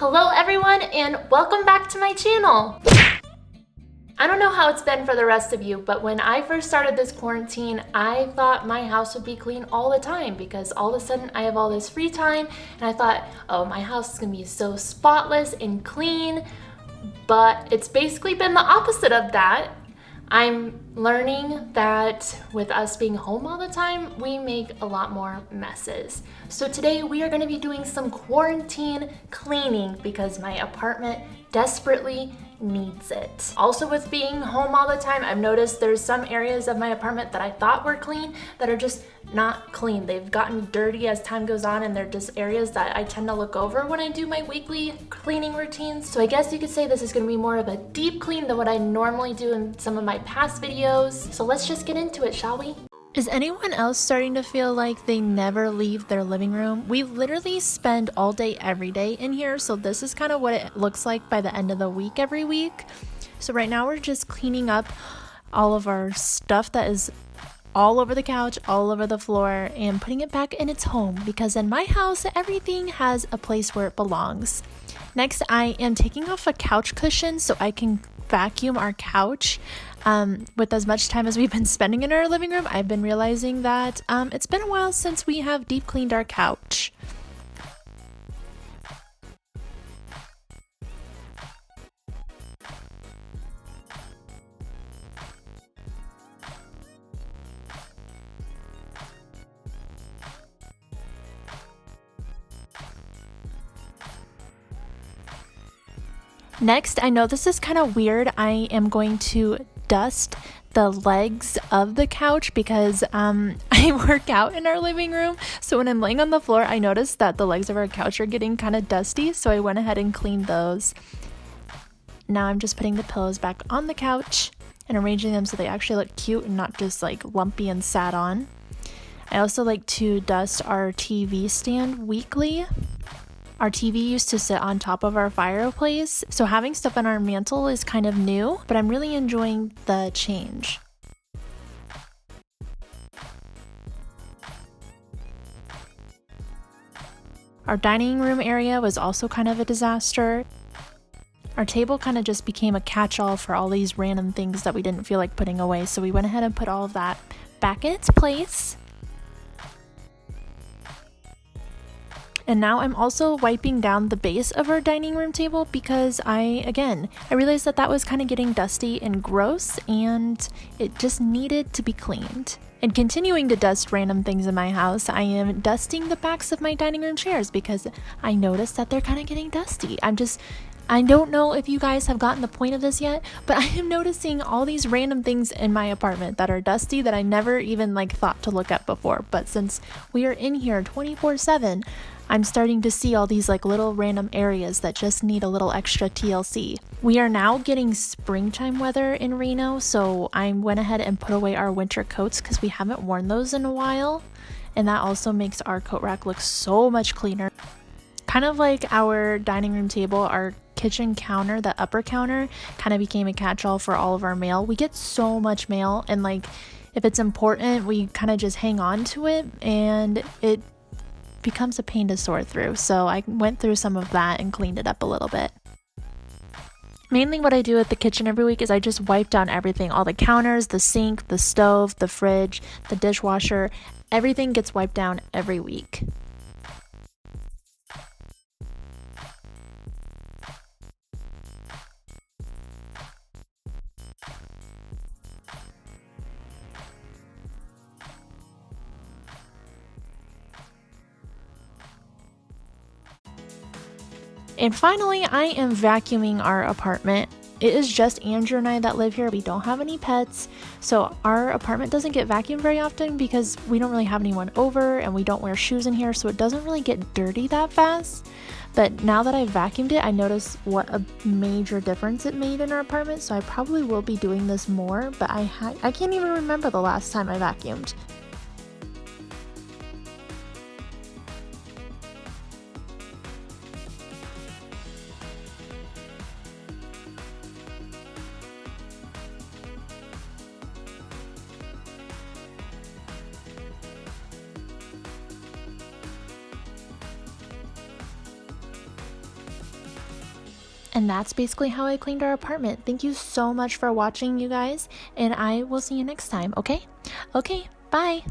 Hello everyone and welcome back to my channel. I don't know how it's been for the rest of you, but when I first started this quarantine, I thought my house would be clean all the time because all of a sudden I have all this free time and I thought, oh, my house is gonna be so spotless and clean, but it's basically been the opposite of that. I'm learning that with us being home all the time, we make a lot more messes. So today we are going to be doing some quarantine cleaning because my apartment desperately needs it. Also, with being home all the time, I've noticed there's some areas of my apartment that I thought were clean that are just not clean. They've gotten dirty as time goes on, and they're just areas that I tend to look over when I do my weekly cleaning routines. So I guess you could say this is going to be more of a deep clean than what I normally do in some of my past videos. So let's just get into it, shall we? Is anyone else starting to feel like they never leave their living room? We literally spend all day every day in here, so this is kind of what it looks like by the end of the week every week. So right now we're just cleaning up all of our stuff that is all over the couch, all over the floor, and putting it back in its home, because in my house everything has a place where it belongs. Next, I am taking off a couch cushion so I can vacuum our couch. With as much time as we've been spending in our living room, I've been realizing that it's been a while since we have deep cleaned our couch. Next, I know this is kind of weird. I am going to dust the legs of the couch because I work out in our living room. So when I'm laying on the floor, I noticed that the legs of our couch are getting kind of dusty. So I went ahead and cleaned those. Now I'm just putting the pillows back on the couch and arranging them so they actually look cute and not just like lumpy and sat on. I also like to dust our TV stand weekly. Our TV used to sit on top of our fireplace, so having stuff on our mantle is kind of new, but I'm really enjoying the change. Our dining room area was also kind of a disaster. Our table kind of just became a catch-all for all these random things that we didn't feel like putting away, so we went ahead and put all of that back in its place. And now I'm also wiping down the base of our dining room table because I realized that was kind of getting dusty and gross and it just needed to be cleaned. And continuing to dust random things in my house, I am dusting the backs of my dining room chairs because I noticed that they're kind of getting dusty. I don't know if you guys have gotten the point of this yet, but I am noticing all these random things in my apartment that are dusty that I never even thought to look at before. But since we are in here 24/7, I'm starting to see all these little random areas that just need a little extra TLC. We are now getting springtime weather in Reno, so I went ahead and put away our winter coats because we haven't worn those in a while. And that also makes our coat rack look so much cleaner. Kind of like our dining room table, our kitchen counter, the upper counter, kind of became a catch-all for all of our mail. We get so much mail, and if it's important, we kind of just hang on to it, and it becomes a pain to sort through. So I went through some of that and cleaned it up a little bit. Mainly what I do at the kitchen every week is I just wipe down everything. All the counters, the sink, the stove, the fridge, the dishwasher, everything gets wiped down every week. And finally, I am vacuuming our apartment. It is just Andrew and I that live here. We don't have any pets, so our apartment doesn't get vacuumed very often because we don't really have anyone over and we don't wear shoes in here, so it doesn't really get dirty that fast. But now that I've vacuumed it, I noticed what a major difference it made in our apartment, so I probably will be doing this more, but I can't even remember the last time I vacuumed. And that's basically how I cleaned our apartment. Thank you so much for watching, you guys, and I will see you next time, okay? Okay, bye!